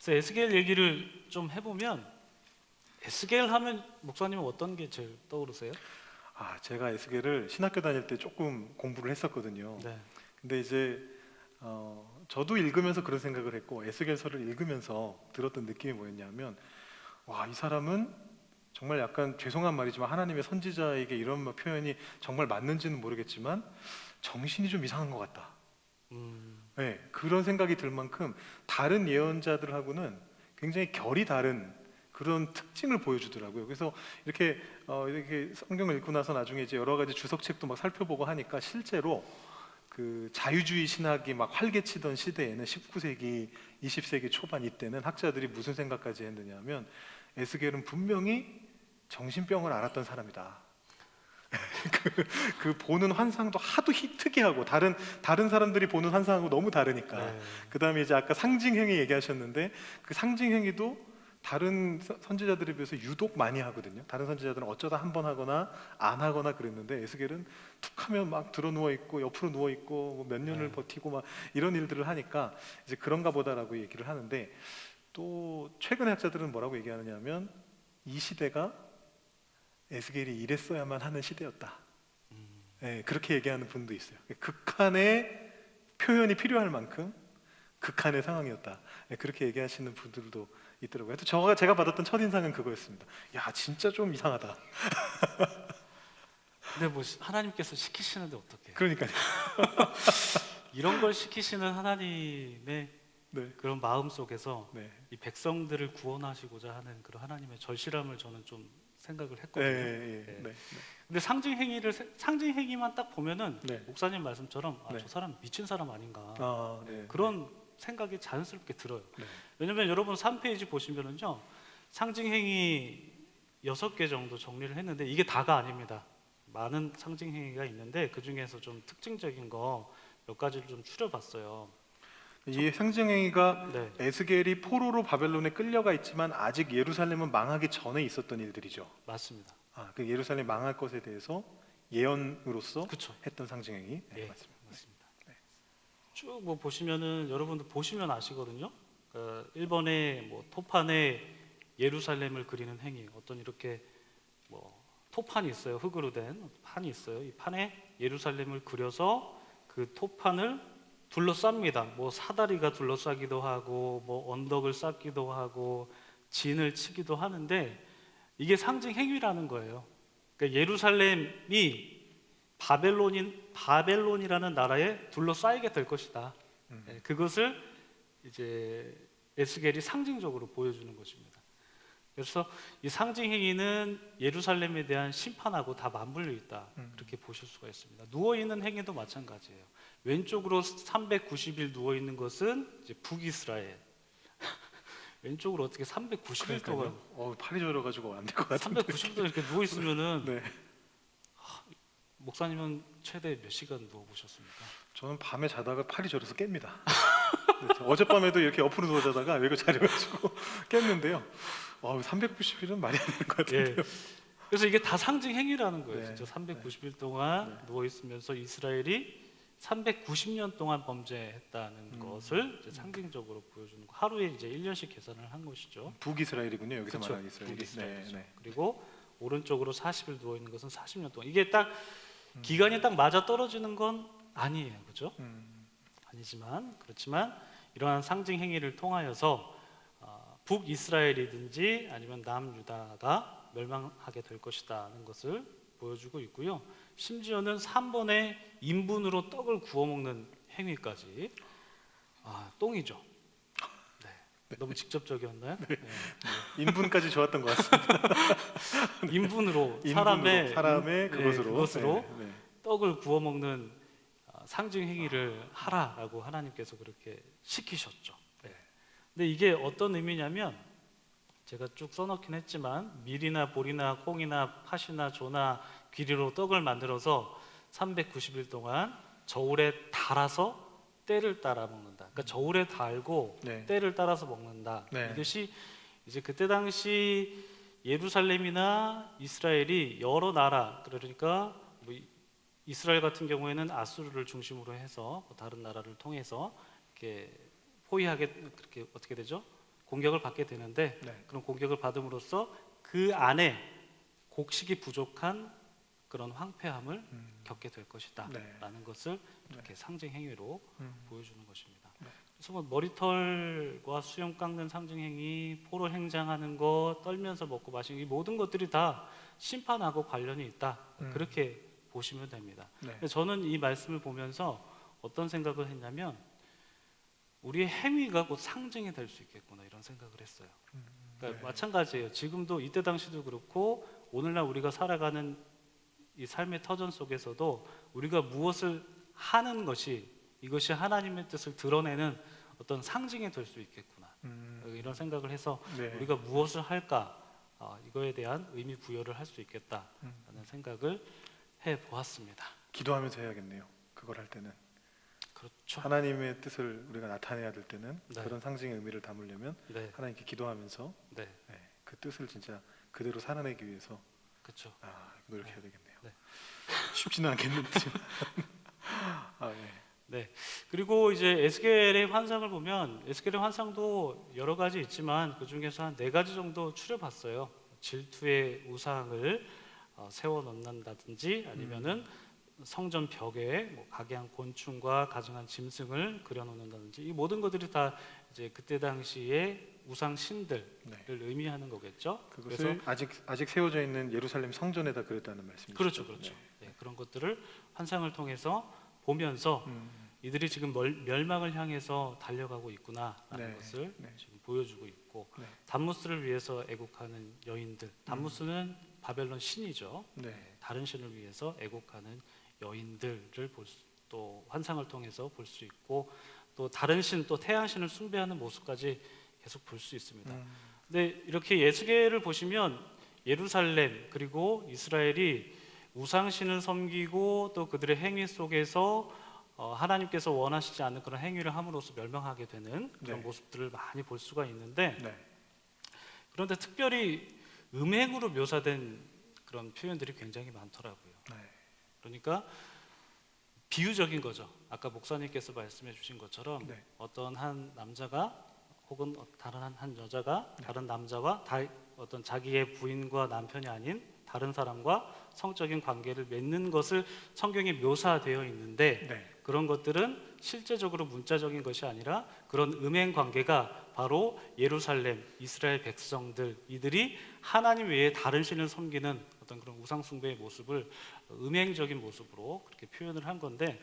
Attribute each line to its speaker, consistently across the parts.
Speaker 1: 그래서 에스겔 얘기를 좀 해보면 에스겔 하면 목사님은 어떤 게 제일 떠오르세요?
Speaker 2: 제가 에스겔을 신학교 다닐 때 조금 공부를 했었거든요.
Speaker 1: 네.
Speaker 2: 근데 이제 저도 읽으면서 그런 생각을 했고 에스겔서를 읽으면서 들었던 느낌이 뭐였냐면 와, 이 사람은 정말 약간 죄송한 말이지만 하나님의 선지자에게 이런 표현이 정말 맞는지는 모르겠지만 정신이 좀 이상한 것 같다. 네, 그런 생각이 들 만큼 다른 예언자들하고는 굉장히 결이 다른 그런 특징을 보여주더라고요. 그래서 이렇게 성경을 읽고 나서 나중에 이제 여러 가지 주석책도 막 살펴보고 하니까 실제로 그 자유주의 신학이 막 활개치던 시대에는 19세기, 20세기 초반 이때는 학자들이 무슨 생각까지 했느냐면 에스겔은 분명히 정신병을 앓았던 사람이다. 그 보는 환상도 하도 특이하고 다른 사람들이 보는 환상하고 너무 다르니까.
Speaker 1: 네.
Speaker 2: 그 다음에 이제 아까 상징행위 얘기하셨는데 그 상징행위도 다른 선지자들에 비해서 유독 많이 하거든요. 다른 선지자들은 어쩌다 한 번 하거나 안 하거나 그랬는데 에스겔은 툭하면 막 들어 누워 있고 옆으로 누워 있고 몇 년을 버티고 막 이런 일들을 하니까 이제 그런가 보다라고 얘기를 하는데, 또 최근의 학자들은 뭐라고 얘기하느냐면 이 시대가 에스겔이 이랬어야만 하는 시대였다. 네, 그렇게 얘기하는 분도 있어요. 극한의 표현이 필요할 만큼 극한의 상황이었다. 네, 그렇게 얘기하시는 분들도 있더라고요. 하여튼 제가 받았던 첫인상은 그거였습니다. 야, 진짜 좀 이상하다.
Speaker 1: 근데 뭐 하나님께서 시키시는데 어떻게?
Speaker 2: 그러니까요.
Speaker 1: 이런 걸 시키시는 하나님의
Speaker 2: 네,
Speaker 1: 그런 마음 속에서
Speaker 2: 네,
Speaker 1: 이 백성들을 구원하시고자 하는 그런 하나님의 절실함을 저는 좀 생각을
Speaker 2: 네,
Speaker 1: 했거든요.
Speaker 2: 네,
Speaker 1: 네.
Speaker 2: 네,
Speaker 1: 근데 상징 행위만 딱 보면은
Speaker 2: 네.
Speaker 1: 목사님 말씀처럼
Speaker 2: 네.
Speaker 1: 저 사람 미친 사람 아닌가
Speaker 2: 네,
Speaker 1: 그런 생각이 자연스럽게 들어요.
Speaker 2: 네.
Speaker 1: 왜냐면 여러분 3페이지 보시면은요, 상징 행위 6개 정도 정리를 했는데 이게 다가 아닙니다. 많은 상징 행위가 있는데 그 중에서 좀 특징적인 거 몇 가지를 좀 추려봤어요.
Speaker 2: 이 상징행위가
Speaker 1: 네,
Speaker 2: 에스겔이 포로로 바벨론에 끌려가 있지만 아직 예루살렘은 망하기 전에 있었던 일들이죠.
Speaker 1: 맞습니다.
Speaker 2: 그 예루살렘 망할 것에 대해서 예언으로서
Speaker 1: 그렇죠.
Speaker 2: 했던 상징행위. 네,
Speaker 1: 예,
Speaker 2: 맞습니다.
Speaker 1: 맞습니다. 쭉 뭐 보시면은 여러분들 보시면 아시거든요. 1번에 뭐 토판에 예루살렘을 그리는 행위, 어떤 이렇게 뭐 토판이 있어요. 흙으로 된 판이 있어요. 이 판에 예루살렘을 그려서 그 토판을 둘러쌉니다. 뭐 사다리가 둘러싸기도 하고 뭐 언덕을 쌓기도 하고 진을 치기도 하는데 이게 상징 행위라는 거예요. 그러니까 예루살렘이 바벨론이라는 나라에 둘러싸이게 될 것이다. 그것을 이제 에스겔이 상징적으로 보여주는 것입니다. 그래서 이 상징 행위는 예루살렘에 대한 심판하고 다 맞물려 있다. 그렇게 보실 수가 있습니다. 누워 있는 행위도 마찬가지예요. 왼쪽으로 390일 누워 있는 것은 이제 북이스라엘. 왼쪽으로 어떻게 390일 동안
Speaker 2: 팔이 저려가지고 안 될 것 같은데.
Speaker 1: 390일 동안 이렇게 누워 있으면은
Speaker 2: 네.
Speaker 1: 목사님은 최대 몇 시간 누워 보셨습니까?
Speaker 2: 저는 밤에 자다가 팔이 저려서 깹니다. 네, 어젯밤에도 이렇게 옆으로 누워 자다가 외고 자려가지고 깼는데요. 390일은 말이 안 되는 것 같은데요.
Speaker 1: 예. 그래서 이게 다 상징 행위라는 거예요.
Speaker 2: 네.
Speaker 1: 진짜 390일 동안 누워 있으면서 이스라엘이 390년 동안 범죄했다는 것을 이제 상징적으로 보여주는 거. 하루에 이제 1년씩 계산을 한 것이죠.
Speaker 2: 북이스라엘이군요. 여기서
Speaker 1: 그렇죠.
Speaker 2: 말하는 이스라엘이.
Speaker 1: 북이스라엘이죠. 그리고 오른쪽으로 40일 누워 있는 것은 40년 동안. 이게 딱 기간이 딱 맞아 떨어지는 건 아니에요. 그렇죠? 그렇지만 이러한 상징 행위를 통하여서 북이스라엘이든지 아니면 남유다가 멸망하게 될 것이라는 것을 보여주고 있고요. 심지어는 3번의 인분으로 떡을 구워 먹는 행위까지. 똥이죠. 네. 너무 직접적이었나요? 네.
Speaker 2: 인분까지 좋았던 것 같습니다.
Speaker 1: 인분으로
Speaker 2: 사람의 그것으로 네.
Speaker 1: 떡을 구워 먹는 상징 행위를 하라라고 하나님께서 그렇게 시키셨죠. 네. 근데 이게 어떤 의미냐면 제가 쭉 써놓긴 했지만 밀이나 보리나 콩이나 팥이나 조나 귀리로 떡을 만들어서 390일 동안 저울에 달아서 때를 따라 먹는다. 그러니까 저울에 달고
Speaker 2: 네.
Speaker 1: 때를 따라서 먹는다.
Speaker 2: 네.
Speaker 1: 이것이 이제 그때 당시 예루살렘이나 이스라엘이 여러 나라, 그러니까 뭐 이스라엘 같은 경우에는 아수르를 중심으로 해서 다른 나라를 통해서 이렇게 호위하게, 그렇게 어떻게 되죠? 공격을 받게 되는데
Speaker 2: 네.
Speaker 1: 그런 공격을 받음으로써 그 안에 곡식이 부족한 그런 황폐함을 겪게 될 것이다
Speaker 2: 네.
Speaker 1: 라는 것을 이렇게 상징 행위로 보여주는 것입니다.
Speaker 2: 네.
Speaker 1: 그래서 뭐 머리털과 수염 깎는 상징 행위, 포로 행장하는 것, 떨면서 먹고 마시는 이 모든 것들이 다 심판하고 관련이 있다, 그렇게 보시면 됩니다.
Speaker 2: 네.
Speaker 1: 근데 저는 이 말씀을 보면서 어떤 생각을 했냐면 우리의 행위가 곧 상징이 될 수 있겠구나 이런 생각을 했어요. 그러니까
Speaker 2: 네.
Speaker 1: 마찬가지예요. 지금도 이때 당시도 그렇고 오늘날 우리가 살아가는 이 삶의 터전 속에서도 우리가 무엇을 하는 것이 이것이 하나님의 뜻을 드러내는 어떤 상징이 될 수 있겠구나 이런 생각을 해서
Speaker 2: 네.
Speaker 1: 우리가 무엇을 할까 이거에 대한 의미 부여를 할 수 있겠다라는 생각을 해보았습니다.
Speaker 2: 기도하면서 해야겠네요. 그걸 할 때는
Speaker 1: 그렇죠.
Speaker 2: 하나님의 뜻을 우리가 나타내야 될 때는
Speaker 1: 네.
Speaker 2: 그런 상징의 의미를 담으려면
Speaker 1: 네,
Speaker 2: 하나님께 기도하면서
Speaker 1: 네,
Speaker 2: 그 뜻을 진짜 그대로 살아내기 위해서
Speaker 1: 그렇죠.
Speaker 2: 노력해야 되겠네요.
Speaker 1: 네.
Speaker 2: 쉽지는 않겠는데. 네.
Speaker 1: 네. 그리고 이제 에스겔의 환상을 보면 에스겔의 환상도 여러 가지 있지만 그 중에서 한 4가지 정도 추려봤어요. 질투의 우상을 세워 놓는다든지 아니면은 성전 벽에 뭐 각양 곤충과 가증한 짐승을 그려 놓는다든지 이 모든 것들이 다 이제 그때 당시에 우상 신들을
Speaker 2: 네.
Speaker 1: 의미하는 거겠죠.
Speaker 2: 그것을 아직 세워져 있는 예루살렘 성전에다 그렸다는 말씀이시죠?
Speaker 1: 그렇죠, 그렇죠. 네, 그런 것들을 환상을 통해서 보면서 이들이 지금 멸망을 향해서 달려가고 있구나라는
Speaker 2: 네,
Speaker 1: 것을
Speaker 2: 네.
Speaker 1: 지금 보여주고 있고
Speaker 2: 네.
Speaker 1: 담무스를 위해서 애곡하는 여인들, 담무스는 바벨론 신이죠.
Speaker 2: 네.
Speaker 1: 다른 신을 위해서 애곡하는 여인들을 또 환상을 통해서 볼 수 있고 또 다른 신, 또 태양 신을 숭배하는 모습까지 계속 볼 수 있습니다. 근데 이렇게 예수계를 보시면 예루살렘 그리고 이스라엘이 우상신을 섬기고 또 그들의 행위 속에서 하나님께서 원하시지 않는 그런 행위를 함으로써 멸망하게 되는 그런
Speaker 2: 네.
Speaker 1: 모습들을 많이 볼 수가 있는데
Speaker 2: 네.
Speaker 1: 그런데 특별히 음행으로 묘사된 그런 표현들이 굉장히 많더라고요.
Speaker 2: 네.
Speaker 1: 그러니까 비유적인 거죠. 아까 목사님께서 말씀해 주신 것처럼
Speaker 2: 네.
Speaker 1: 어떤 한 남자가 혹은 다른 한 여자가
Speaker 2: 네.
Speaker 1: 다른 남자와 어떤 자기의 부인과 남편이 아닌 다른 사람과 성적인 관계를 맺는 것을 성경에 묘사되어 있는데
Speaker 2: 네.
Speaker 1: 그런 것들은 실제적으로 문자적인 것이 아니라 그런 음행 관계가 바로 예루살렘 이스라엘 백성들 이들이 하나님 외에 다른 신을 섬기는 어떤 그런 우상 숭배의 모습을 음행적인 모습으로 그렇게 표현을 한 건데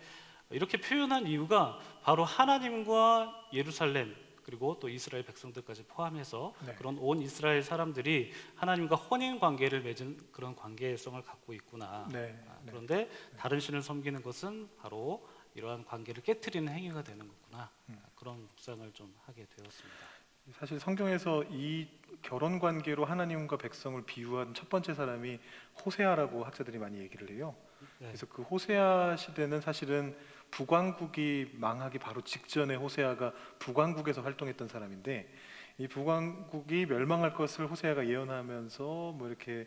Speaker 1: 이렇게 표현한 이유가 바로 하나님과 예루살렘 그리고 또 이스라엘 백성들까지 포함해서
Speaker 2: 네.
Speaker 1: 그런 온 이스라엘 사람들이 하나님과 혼인 관계를 맺은 그런 관계성을 갖고 있구나.
Speaker 2: 네.
Speaker 1: 그런데 다른 신을 섬기는 것은 바로 이러한 관계를 깨트리는 행위가 되는 거구나. 그런 묵상을 좀 하게 되었습니다.
Speaker 2: 사실 성경에서 이 결혼 관계로 하나님과 백성을 비유한 첫 번째 사람이 호세아라고 학자들이 많이 얘기를 해요.
Speaker 1: 네.
Speaker 2: 그래서 그 호세아 시대는 사실은 북왕국이 망하기 바로 직전에 호세아가 북왕국에서 활동했던 사람인데 이 북왕국이 멸망할 것을 호세아가 예언하면서 뭐 이렇게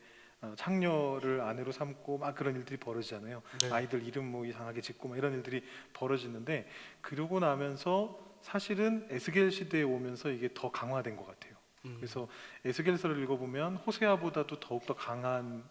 Speaker 2: 창녀를 아내로 삼고 막 그런 일들이 벌어지잖아요.
Speaker 1: 네.
Speaker 2: 아이들 이름 뭐 이상하게 짓고 막 이런 일들이 벌어지는데 그러고 나면서 사실은 에스겔 시대에 오면서 이게 더 강화된 것 같아요. 그래서 에스겔서를 읽어보면 호세아보다도 더욱더 강한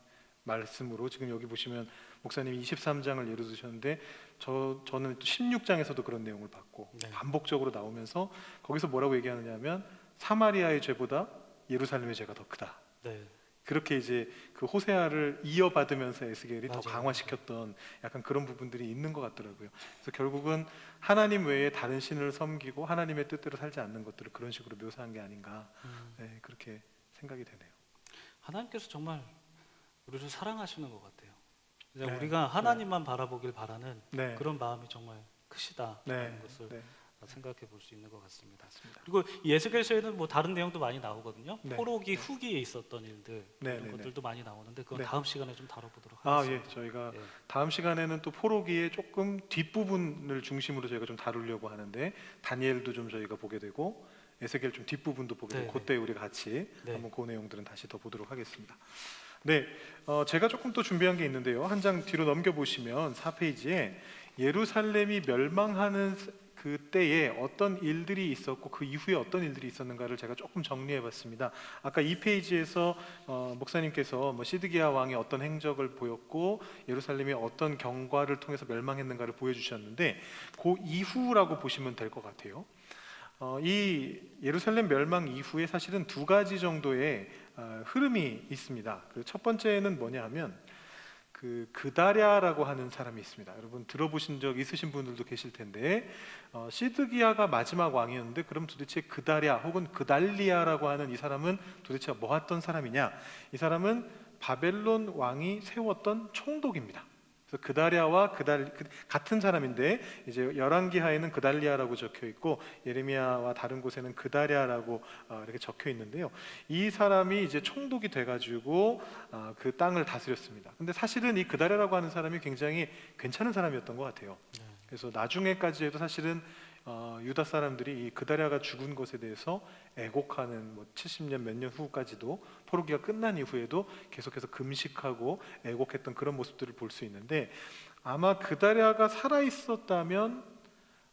Speaker 2: 말씀으로 지금 여기 보시면 목사님이 23장을 예로 드셨는데 저는 또 16장에서도 그런 내용을 봤고
Speaker 1: 네.
Speaker 2: 반복적으로 나오면서 거기서 뭐라고 얘기하느냐면 사마리아의 죄보다 예루살렘의 죄가 더 크다.
Speaker 1: 네.
Speaker 2: 그렇게 이제 그 호세아를 이어받으면서 에스겔이 더
Speaker 1: 맞아요.
Speaker 2: 강화시켰던 약간 그런 부분들이 있는 것 같더라고요. 그래서 결국은 하나님 외에 다른 신을 섬기고 하나님의 뜻대로 살지 않는 것들을 그런 식으로 묘사한 게 아닌가 네, 그렇게 생각이 되네요.
Speaker 1: 하나님께서 정말 우리를 사랑하시는 것 같아요. 그냥
Speaker 2: 네.
Speaker 1: 우리가 하나님만 바라보길 바라는
Speaker 2: 네.
Speaker 1: 그런 마음이 정말 크시다라는
Speaker 2: 네.
Speaker 1: 것을
Speaker 2: 네.
Speaker 1: 생각해 볼 수 있는 것 같습니다.
Speaker 2: 맞습니다.
Speaker 1: 그리고 이 에스겔서에는 뭐 다른 내용도 많이 나오거든요.
Speaker 2: 네.
Speaker 1: 포로기 후기에 있었던 일들
Speaker 2: 네,
Speaker 1: 이런
Speaker 2: 네, 네.
Speaker 1: 것들도 많이 나오는데 그건
Speaker 2: 네.
Speaker 1: 다음 시간에 좀 다뤄보도록
Speaker 2: 아,
Speaker 1: 하겠습니다.
Speaker 2: 예. 저희가
Speaker 1: 예.
Speaker 2: 다음 시간에는 또 포로기의 조금 뒷부분을 중심으로 저희가 좀 다루려고 하는데 다니엘도 좀 저희가 보게 되고 에스겔 좀 뒷부분도 보게 되고
Speaker 1: 네,
Speaker 2: 그때 우리가 같이
Speaker 1: 네.
Speaker 2: 한번 그 내용들은 다시 더 보도록 하겠습니다. 네, 제가 조금 또 준비한 게 있는데요. 한 장 뒤로 넘겨 보시면 4페이지에 예루살렘이 멸망하는 그 그때에 어떤 일들이 있었고 그 이후에 어떤 일들이 있었는가를 제가 조금 정리해봤습니다. 아까 이 페이지에서 목사님께서 뭐 시드기야 왕이 어떤 행적을 보였고 예루살렘이 어떤 경과를 통해서 멸망했는가를 보여주셨는데 그 이후라고 보시면 될 것 같아요. 이 예루살렘 멸망 이후에 사실은 두 가지 정도의 흐름이 있습니다. 그 첫 번째는 뭐냐 하면 그 그다랴라고 하는 사람이 있습니다. 여러분 들어보신 적 있으신 분들도 계실 텐데 시드기야가 마지막 왕이었는데 그럼 도대체 그다랴 혹은 그달리아라고 하는 이 사람은 도대체 뭐 했던 사람이냐? 이 사람은 바벨론 왕이 세웠던 총독입니다. 그래서 그다랴와 같은 사람인데 이제 열왕기하에는 그달리아라고 적혀 있고 예레미야와 다른 곳에는 그다랴라고 이렇게 적혀 있는데요. 이 사람이 이제 총독이 돼가지고 그 땅을 다스렸습니다. 근데 사실은 이 그다랴라고 하는 사람이 굉장히 괜찮은 사람이었던 것 같아요. 그래서 나중에까지 해도 사실은 유다 사람들이 이 그다랴가 죽은 것에 대해서 애곡하는 뭐 70년 몇 년 후까지도 포로기가 끝난 이후에도 계속해서 금식하고 애곡했던 그런 모습들을 볼 수 있는데 아마 그다랴가 살아 있었다면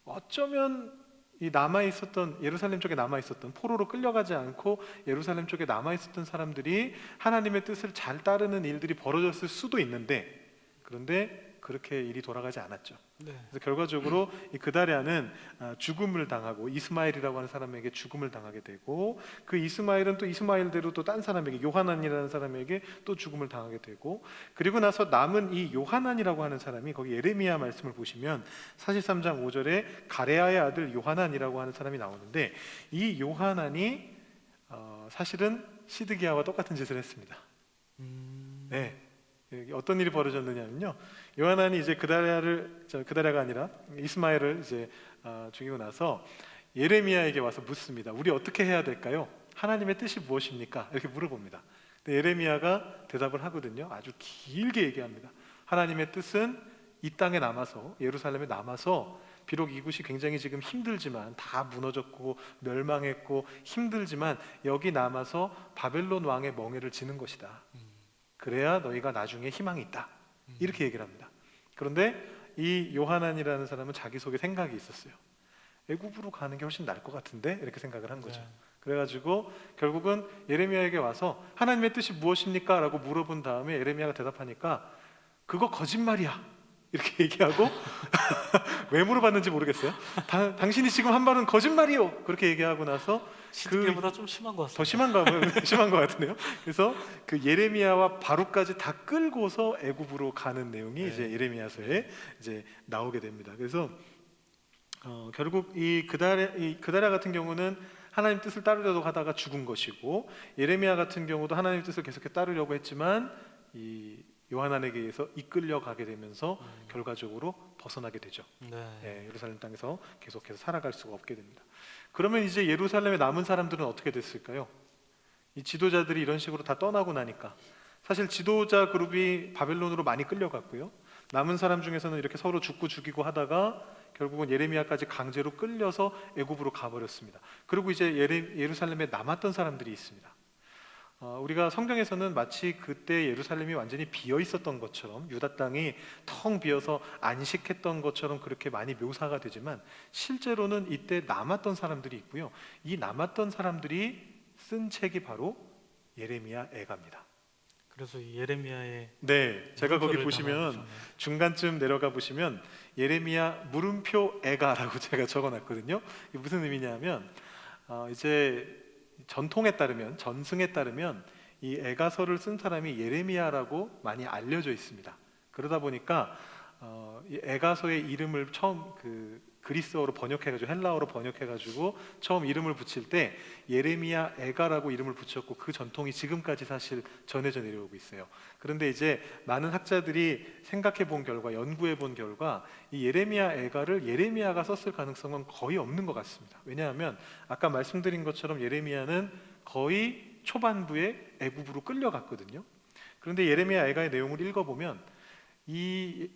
Speaker 2: 어쩌면 이 남아 있었던 예루살렘 쪽에 남아 있었던 포로로 끌려가지 않고 예루살렘 쪽에 남아 있었던 사람들이 하나님의 뜻을 잘 따르는 일들이 벌어졌을 수도 있는데 그런데 그렇게 일이 돌아가지 않았죠. 그래서 결과적으로 이 그다랴는 죽음을 당하고 이스마엘이라고 하는 사람에게 죽음을 당하게 되고 그 이스마엘은 또 이스마엘대로 또 딴 사람에게 요하난이라는 사람에게 또 죽음을 당하게 되고 그리고 나서 남은 이 요하난이라고 하는 사람이 거기 예레미야 말씀을 보시면 43장 5절에 가레아의 아들 요하난이라고 하는 사람이 나오는데 이 요하난이 사실은 시드기야와 똑같은 짓을 했습니다. 네. 어떤 일이 벌어졌느냐면요. 요하난이 이제 그다랴가 아니라 이스마엘을 이제 죽이고 나서 예레미야에게 와서 묻습니다. 우리 어떻게 해야 될까요? 하나님의 뜻이 무엇입니까? 이렇게 물어봅니다. 근데 예레미야가 대답을 하거든요. 아주 길게 얘기합니다. 하나님의 뜻은 이 땅에 남아서 예루살렘에 남아서 비록 이곳이 굉장히 지금 힘들지만 다 무너졌고 멸망했고 힘들지만 여기 남아서 바벨론 왕의 멍에를 지는 것이다. 그래야 너희가 나중에 희망이 있다. 이렇게 얘기를 합니다. 그런데 이 요하난이라는 사람은 자기 속에 생각이 있었어요. 애굽으로 가는 게 훨씬 나을 것 같은데 이렇게 생각을 한 거죠. 그래가지고 결국은 예레미야에게 와서 하나님의 뜻이 무엇입니까? 라고 물어본 다음에 예레미야가 대답하니까 그거 거짓말이야 이렇게 얘기하고 왜 물어봤는지 모르겠어요. 당신이 지금 한 말은 거짓말이요 그렇게 얘기하고 나서
Speaker 1: 시드기야보다 좀 심한 것 같습니다.
Speaker 2: 더 심한가 봐요. 심한 것 같은데요. 그래서 그 예레미야와 바룩까지 다 끌고서 애굽으로 가는 내용이 이제 예레미야서에 이제 나오게 됩니다. 그래서 결국 이 그다랴 같은 경우는 하나님 뜻을 따르려고 하다가 죽은 것이고 예레미야 같은 경우도 하나님 뜻을 계속해 따르려고 했지만 이 요하난에게 의해서 이끌려가게 되면서 결과적으로 벗어나게 되죠. 예루살렘 땅에서 계속해서 살아갈 수가 없게 됩니다. 그러면 이제 예루살렘에 남은 사람들은 어떻게 됐을까요? 이 지도자들이 이런 식으로 다 떠나고 나니까 사실 지도자 그룹이 바벨론으로 많이 끌려갔고요. 남은 사람 중에서는 이렇게 서로 죽고 죽이고 하다가 결국은 예레미야까지 강제로 끌려서 애굽으로 가버렸습니다. 그리고 이제 예루살렘에 남았던 사람들이 있습니다. 우리가 성경에서는 마치 그때 예루살렘이 완전히 비어 있었던 것처럼 유다 땅이 텅 비어서 안식했던 것처럼 그렇게 많이 묘사가 되지만 실제로는 이때 남았던 사람들이 있고요. 이 남았던 사람들이 쓴 책이 바로 예레미야 애가입니다.
Speaker 1: 그래서 이 예레미야의
Speaker 2: 제가 거기 보시면 중간쯤 내려가 보시면 예레미야 물음표 애가라고 제가 적어놨거든요. 이게 무슨 의미냐면 이제 전통에 따르면 전승에 따르면 이 애가서를 쓴 사람이 예레미야라고 많이 알려져 있습니다. 그러다 보니까 이 애가서의 이름을 처음 그리스어로 번역해가지고 헬라어로 번역해가지고 처음 이름을 붙일 때 예레미야 애가라고 이름을 붙였고 그 전통이 지금까지 사실 전해져 내려오고 있어요. 그런데 이제 많은 학자들이 생각해 본 결과 연구해 본 결과 이 예레미야 애가를 예레미야가 썼을 가능성은 거의 없는 것 같습니다. 왜냐하면 아까 말씀드린 것처럼 예레미야는 거의 초반부에 애굽으로 끌려갔거든요. 그런데 예레미야 애가의 내용을 읽어보면 이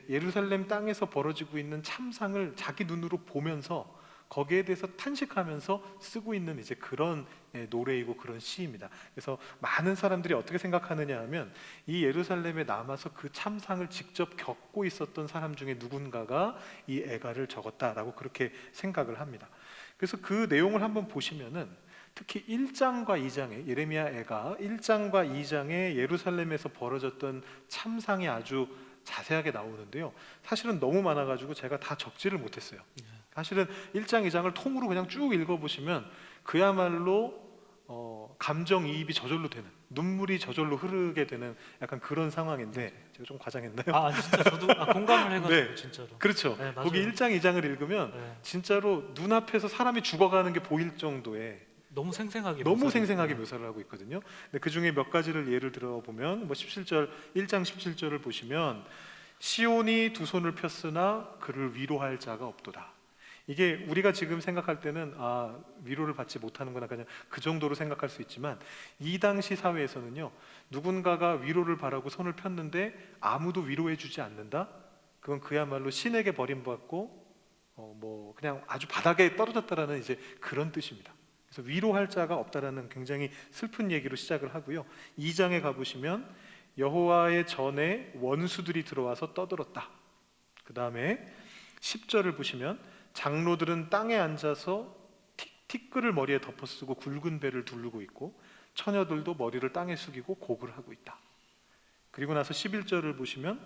Speaker 2: 예루살렘 땅에서 벌어지고 있는 참상을 자기 눈으로 보면서 거기에 대해서 탄식하면서 쓰고 있는 이제 그런 노래이고 그런 시입니다. 그래서 많은 사람들이 어떻게 생각하느냐 하면 이 예루살렘에 남아서 그 참상을 직접 겪고 있었던 사람 중에 누군가가 이 애가를 적었다라고 그렇게 생각을 합니다. 그래서 그 내용을 한번 보시면은 특히 1장과 2장에 예레미야 애가 1장과 2장에 예루살렘에서 벌어졌던 참상이 아주 자세하게 나오는데요. 사실은 너무 많아가지고 제가 다 적지를 못했어요. 사실은 1장, 2장을 통으로 그냥 쭉 읽어보시면 그야말로 감정이입이 저절로 되는, 눈물이 저절로 흐르게 되는 약간 그런 상황인데 제가 좀 과장했나요?
Speaker 1: 아 진짜 저도 공감을 해가지고
Speaker 2: 네.
Speaker 1: 진짜로.
Speaker 2: 그렇죠.
Speaker 1: 네, 맞아요.
Speaker 2: 거기 1장, 2장을 읽으면
Speaker 1: 네.
Speaker 2: 진짜로 눈앞에서 사람이 죽어가는 게 보일 정도의
Speaker 1: 너무 생생하게
Speaker 2: 너무
Speaker 1: 묘사를-
Speaker 2: 생생하게
Speaker 1: 네.
Speaker 2: 묘사를 하고 있거든요. 근데 그 중에 몇 가지를 예를 들어 보면 뭐 17절 1장 17절을 보시면 시온이 두 손을 폈으나 그를 위로할 자가 없도다. 이게 우리가 지금 생각할 때는 위로를 받지 못하는구나 그냥 그 정도로 생각할 수 있지만 이 당시 사회에서는요 누군가가 위로를 바라고 손을 폈는데 아무도 위로해 주지 않는다. 그건 그야말로 신에게 버림받고 뭐 그냥 아주 바닥에 떨어졌다라는 이제 그런 뜻입니다. 그래서 위로할 자가 없다라는 굉장히 슬픈 얘기로 시작을 하고요. 2장에 가보시면 여호와의 전에 원수들이 들어와서 떠들었다. 그 다음에 10절을 보시면 장로들은 땅에 앉아서 티끌을 머리에 덮어쓰고 굵은 배를 두르고 있고 처녀들도 머리를 땅에 숙이고 곡을 하고 있다. 그리고 나서 11절을 보시면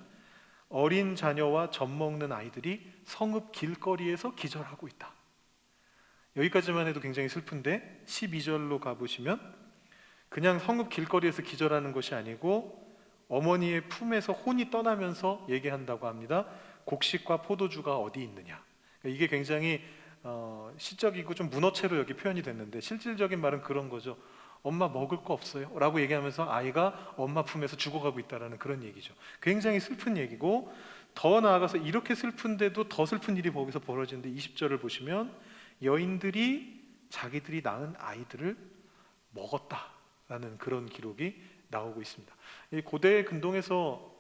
Speaker 2: 어린 자녀와 젖 먹는 아이들이 성읍 길거리에서 기절하고 있다. 여기까지만 해도 굉장히 슬픈데 12절로 가보시면 그냥 성읍 길거리에서 기절하는 것이 아니고 어머니의 품에서 혼이 떠나면서 얘기한다고 합니다. 곡식과 포도주가 어디 있느냐. 이게 굉장히 시적이고 좀 문어체로 여기 표현이 됐는데 실질적인 말은 그런 거죠. 엄마 먹을 거 없어요? 라고 얘기하면서 아이가 엄마 품에서 죽어가고 있다는 그런 얘기죠. 굉장히 슬픈 얘기고 더 나아가서 이렇게 슬픈데도 더 슬픈 일이 거기서 벌어지는데 20절을 보시면 여인들이 자기들이 낳은 아이들을 먹었다라는 그런 기록이 나오고 있습니다. 이 고대 근동에서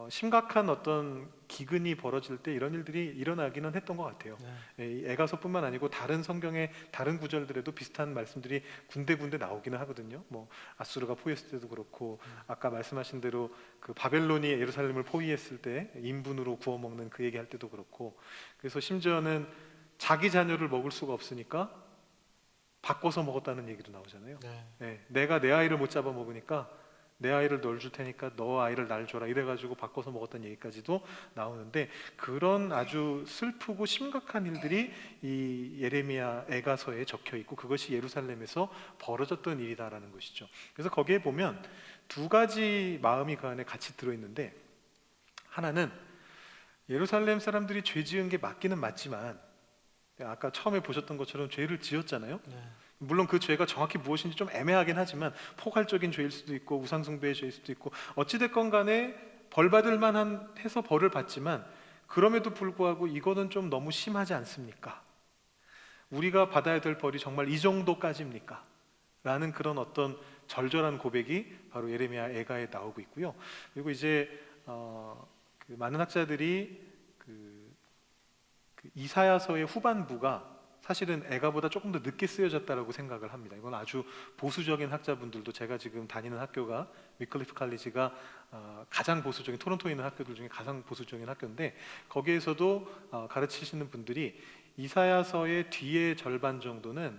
Speaker 2: 심각한 어떤 기근이 벌어질 때 이런 일들이 일어나기는 했던 것 같아요. 이 에가서뿐만 아니고 다른 성경의 다른 구절들에도 비슷한 말씀들이 군데군데 나오기는 하거든요. 뭐 아수르가 포위했을 때도 그렇고 아까 말씀하신 대로 그 바벨론이 예루살렘을 포위했을 때 인분으로 구워 먹는 그 얘기할 때도 그렇고 그래서 심지어는 자기 자녀를 먹을 수가 없으니까 바꿔서 먹었다는 얘기도 나오잖아요. 내가 내 아이를 못 잡아 먹으니까 내 아이를 널 줄 테니까 너 아이를 날 줘라 이래가지고 바꿔서 먹었던 얘기까지도 나오는데 그런 아주 슬프고 심각한 일들이 이 예레미야 애가서에 적혀 있고 그것이 예루살렘에서 벌어졌던 일이다라는 것이죠. 그래서 거기에 보면 두 가지 마음이 그 안에 같이 들어있는데 하나는 예루살렘 사람들이 죄 지은 게 맞기는 맞지만 아까 처음에 보셨던 것처럼 죄를 지었잖아요. 물론 그 죄가 정확히 무엇인지 좀 애매하긴 하지만 포괄적인 죄일 수도 있고 우상숭배의 죄일 수도 있고 어찌됐건 간에 벌 받을 만한 해서 벌을 받지만 그럼에도 불구하고 이거는 좀 너무 심하지 않습니까? 우리가 받아야 될 벌이 정말 이 정도까지입니까? 라는 그런 어떤 절절한 고백이 바로 예레미야 애가에 나오고 있고요. 그리고 이제 그 많은 학자들이 그 이사야서의 후반부가 사실은 애가보다 조금 더 늦게 쓰여졌다라고 생각을 합니다. 이건 아주 보수적인 학자분들도 제가 지금 다니는 학교가 위클리프 칼리지가 가장 보수적인 토론토에 있는 학교들 중에 가장 보수적인 학교인데 거기에서도 가르치시는 분들이 이사야서의 뒤의 절반 정도는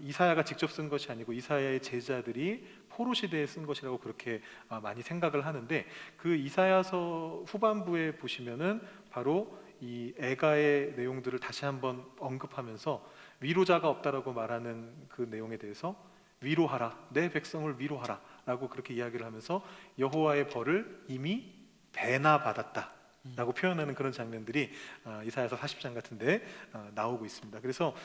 Speaker 2: 이사야가 직접 쓴 것이 아니고 이사야의 제자들이 포로 시대에 쓴 것이라고 그렇게 많이 생각을 하는데 그 이사야서 후반부에 보시면은 바로 이 애가의 내용들을 다시 한번 언급하면서 위로자가 없다라고 말하는 그 내용에 대해서 위로하라, 내 백성을 위로하라 라고 그렇게 이야기를 하면서 여호와의 벌을 이미 배나 받았다 라고 표현하는 그런 장면들이 이사야서 40장 같은데 나오고 있습니다. 그래서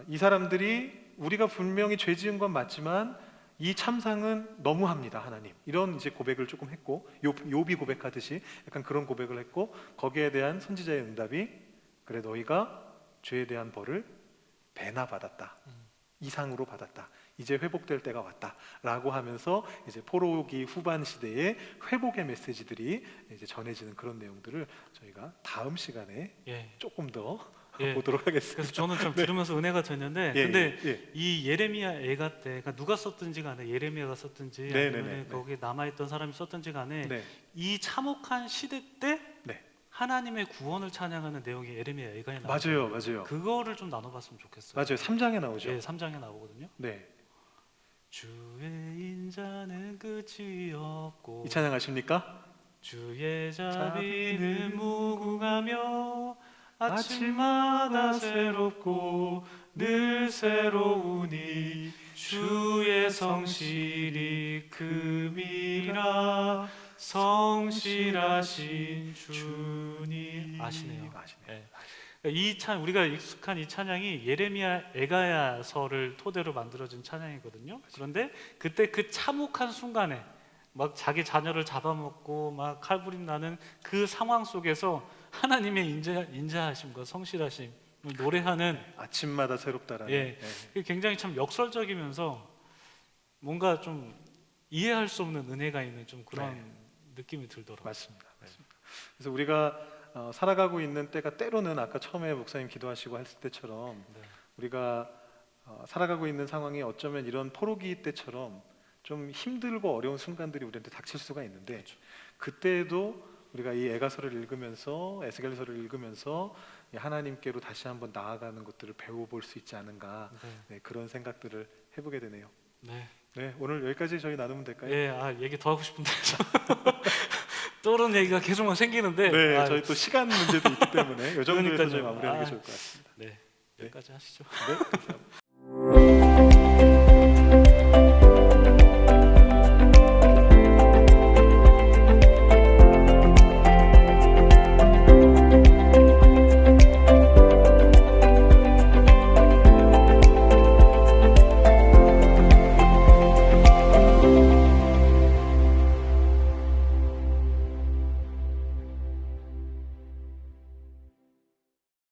Speaker 2: 이 사람들이 우리가 분명히 죄 지은 건 맞지만 이 참상은 너무합니다, 하나님. 이런 이제 고백을 조금 했고 욥이 고백하듯이 약간 그런 고백을 했고 거기에 대한 선지자의 응답이 그래 너희가 죄에 대한 벌을 배나 받았다. 이상으로 받았다. 이제 회복될 때가 왔다라고 하면서 이제 포로기 후반 시대의 회복의 메시지들이 이제 전해지는 그런 내용들을 저희가 다음 시간에 조금 더
Speaker 1: 예.
Speaker 2: 보도록 하겠습니다.
Speaker 1: 그래서 저는 좀 들으면서 은혜가 됐는데,
Speaker 2: 예,
Speaker 1: 근데
Speaker 2: 예.
Speaker 1: 이 예레미야 애가 때, 그러니까 누가 썼든지 간에 예레미야가 썼든지
Speaker 2: 네, 네,
Speaker 1: 아니면
Speaker 2: 네,
Speaker 1: 거기에 남아있던 사람이 썼든지 간에
Speaker 2: 네,
Speaker 1: 이 참혹한 시대 때
Speaker 2: 네.
Speaker 1: 하나님의 구원을 찬양하는 내용이 예레미야 애가에 나와요.
Speaker 2: 맞아요, 맞아요.
Speaker 1: 그거를 좀 나눠봤으면 좋겠어요.
Speaker 2: 맞아요. 3장에 나오죠.
Speaker 1: 예, 3장에 나오거든요.
Speaker 2: 네.
Speaker 1: 주의 인자는 끝이 없고
Speaker 2: 이 찬양 아십니까?
Speaker 1: 주의 자비는 무궁하며 아침마다 새롭고 늘 새로우니 주의 성실이 금이라 성실하신 주님. 아시네요.
Speaker 2: 아시네.
Speaker 1: 예. 이 찬 우리가 익숙한 이 찬양이 예레미야 에가야서를 토대로 만들어진 찬양이거든요. 그런데 그때 그 참혹한 순간에 막 자기 자녀를 잡아먹고 막 칼부림 나는 그 상황 속에서 하나님의 인자하심과 성실하심을 노래하는
Speaker 2: 아침마다 새롭다라는.
Speaker 1: 예. 그게 굉장히 참 역설적이면서 뭔가 좀 이해할 수 없는 은혜가 있는 좀 그런
Speaker 2: 네.
Speaker 1: 느낌이 들더라고요.
Speaker 2: 맞습니다. 그래서 우리가 살아가고 있는 때가 때로는 아까 처음에 목사님 기도하시고 했을 때처럼
Speaker 1: 네.
Speaker 2: 우리가 살아가고 있는 상황이 어쩌면 이런 포로기 때처럼 좀 힘들고 어려운 순간들이 우리한테 닥칠 수가 있는데
Speaker 1: 그렇죠.
Speaker 2: 그때도 우리가 이 에가서를 읽으면서 에스겔서를 읽으면서 이 하나님께로 다시 한번 나아가는 것들을 배워볼 수 있지 않은가
Speaker 1: 네.
Speaker 2: 네, 그런 생각들을 해보게 되네요.
Speaker 1: 네.
Speaker 2: 네, 오늘 여기까지 저희 나누면 될까요?
Speaker 1: 예, 얘기 더 하고 싶은데 떠오르는 얘기가 계속 생기는데
Speaker 2: 네, 저희 또 시간 문제도 있기 때문에 이 정도에서
Speaker 1: 그러니까요.
Speaker 2: 저희 마무리하는 게 좋을 것 같습니다.
Speaker 1: 네, 여기까지 하시죠.
Speaker 2: 네, 감사합니다.